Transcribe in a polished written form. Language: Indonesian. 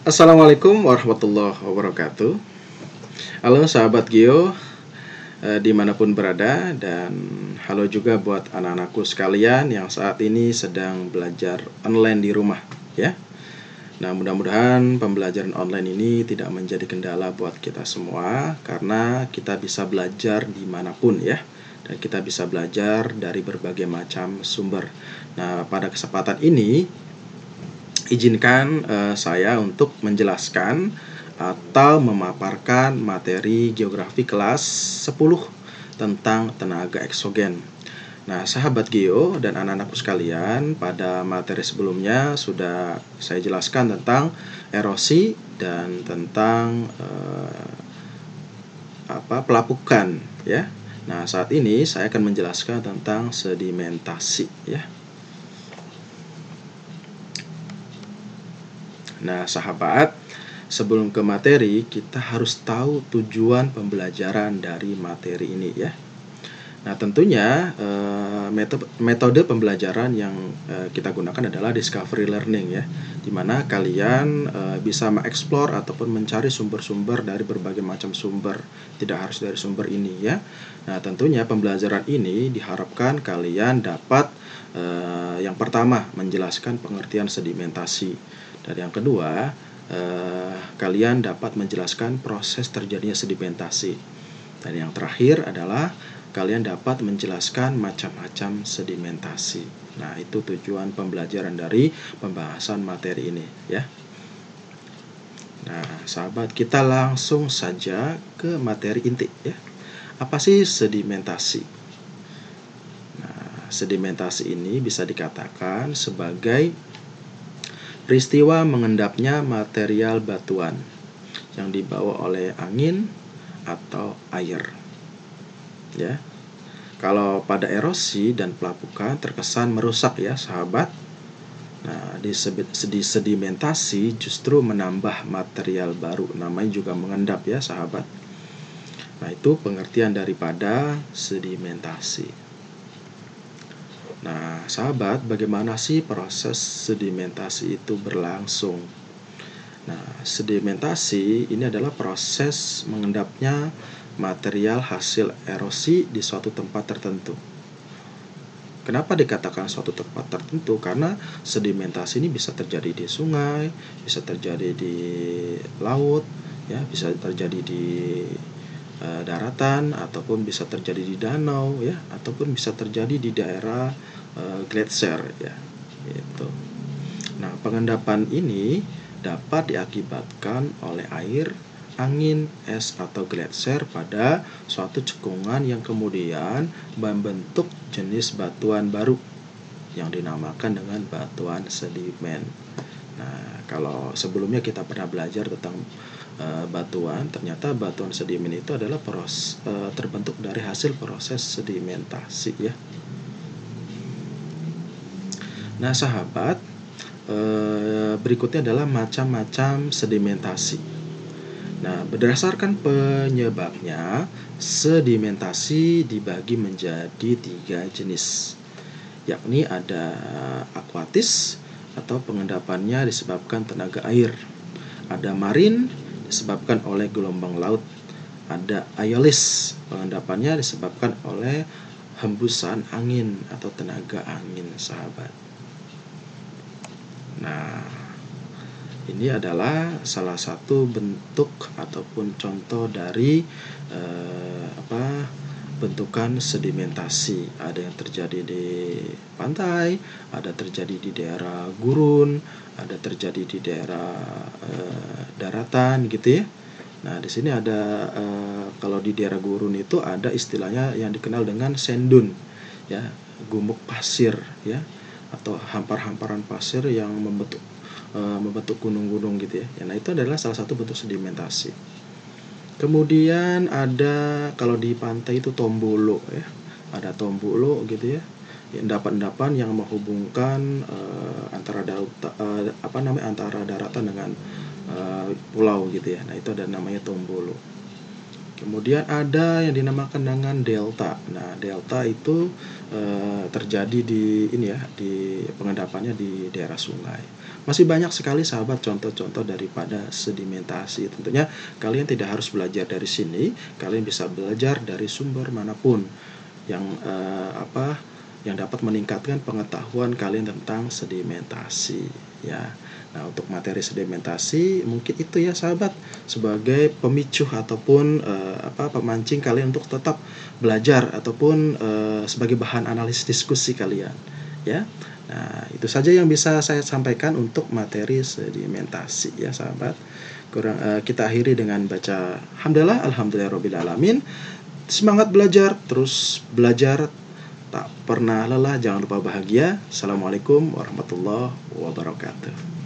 Assalamualaikum warahmatullahi wabarakatuh. Halo sahabat Geo, dimanapun berada, dan halo juga buat anak-anakku sekalian yang saat ini sedang belajar online di rumah ya. Nah, mudah-mudahan pembelajaran online ini tidak menjadi kendala buat kita semua, karena kita bisa belajar dimanapun ya, dan kita bisa belajar dari berbagai macam sumber. Nah, pada kesempatan ini izinkan saya untuk menjelaskan atau memaparkan materi geografi kelas 10 tentang tenaga eksogen. Nah, sahabat Geo dan anak-anakku sekalian, pada materi sebelumnya sudah saya jelaskan tentang erosi dan tentang pelapukan ya. Nah, saat ini saya akan menjelaskan tentang sedimentasi ya. Nah, sahabat, sebelum ke materi, kita harus tahu tujuan pembelajaran dari materi ini ya. Nah, tentunya metode pembelajaran yang kita gunakan adalah discovery learning ya, dimana kalian bisa mengeksplor ataupun mencari sumber-sumber dari berbagai macam sumber, tidak harus dari sumber ini ya. Nah, tentunya pembelajaran ini diharapkan kalian dapat yang pertama menjelaskan pengertian sedimentasi, dan yang kedua kalian dapat menjelaskan proses terjadinya sedimentasi, dan yang terakhir adalah kalian dapat menjelaskan macam-macam sedimentasi. Nah, itu tujuan pembelajaran dari pembahasan materi ini ya. Nah, sahabat, kita langsung saja ke materi inti ya. Apa sih sedimentasi? Nah, sedimentasi ini bisa dikatakan sebagai peristiwa mengendapnya material batuan yang dibawa oleh angin atau air ya. Kalau pada erosi dan pelapukan terkesan merusak ya sahabat. Nah, di sedimentasi justru menambah material baru, namanya juga mengendap ya sahabat. Nah, itu pengertian daripada sedimentasi. Nah, sahabat, bagaimana sih proses sedimentasi itu berlangsung? Nah, sedimentasi ini adalah proses mengendapnya material hasil erosi di suatu tempat tertentu. Kenapa dikatakan suatu tempat tertentu? Karena sedimentasi ini bisa terjadi di sungai, bisa terjadi di laut, ya, bisa terjadi di daratan, ataupun bisa terjadi di danau, ya, ataupun bisa terjadi di daerah gletser, ya, gitu. Nah, pengendapan ini dapat diakibatkan oleh air, angin, es, atau gletser pada suatu cekungan yang kemudian membentuk jenis batuan baru yang dinamakan dengan batuan sedimen. Nah, kalau sebelumnya kita pernah belajar tentang batuan, ternyata batuan sedimen itu adalah terbentuk dari hasil proses sedimentasi ya. Nah, sahabat, berikutnya adalah macam-macam sedimentasi. Nah, berdasarkan penyebabnya, sedimentasi dibagi menjadi 3 jenis, yakni ada akuatis atau pengendapannya disebabkan tenaga air, ada marin disebabkan oleh gelombang laut, ada aeolis, pengendapannya disebabkan oleh hembusan angin atau tenaga angin, sahabat. Nah, ini adalah salah satu bentuk ataupun contoh dari bentukan sedimentasi. Ada yang terjadi di pantai, ada terjadi di daerah gurun, ada terjadi di daerah daratan gitu ya. Nah, di sini ada kalau di daerah gurun itu ada istilahnya yang dikenal dengan sendun ya, gumuk pasir ya, atau hampar-hamparan pasir yang membentuk gunung-gunung gitu ya. Nah, itu adalah salah satu bentuk sedimentasi. Kemudian ada kalau di pantai itu tombolo ya. Ada tombolo gitu ya. Endapan-endapan yang menghubungkan antara antara daratan dengan pulau gitu ya. Nah, itu ada namanya tombolo. Kemudian ada yang dinamakan dengan delta. Nah, delta itu terjadi di ini ya, di pengendapannya di daerah sungai. Masih banyak sekali sahabat contoh-contoh daripada sedimentasi. Tentunya kalian tidak harus belajar dari sini, kalian bisa belajar dari sumber manapun yang yang dapat meningkatkan pengetahuan kalian tentang sedimentasi ya. Nah, untuk materi sedimentasi mungkin itu ya sahabat, sebagai pemicu ataupun pemancing kalian untuk tetap belajar ataupun sebagai bahan analisis diskusi kalian ya. Nah, itu saja yang bisa saya sampaikan untuk materi sedimentasi ya sahabat. Kita akhiri dengan baca hamdalah alhamdulillahirabbil alamin. Semangat belajar, terus belajar, tak pernah lelah, jangan lupa bahagia. Assalamualaikum warahmatullahi wabarakatuh.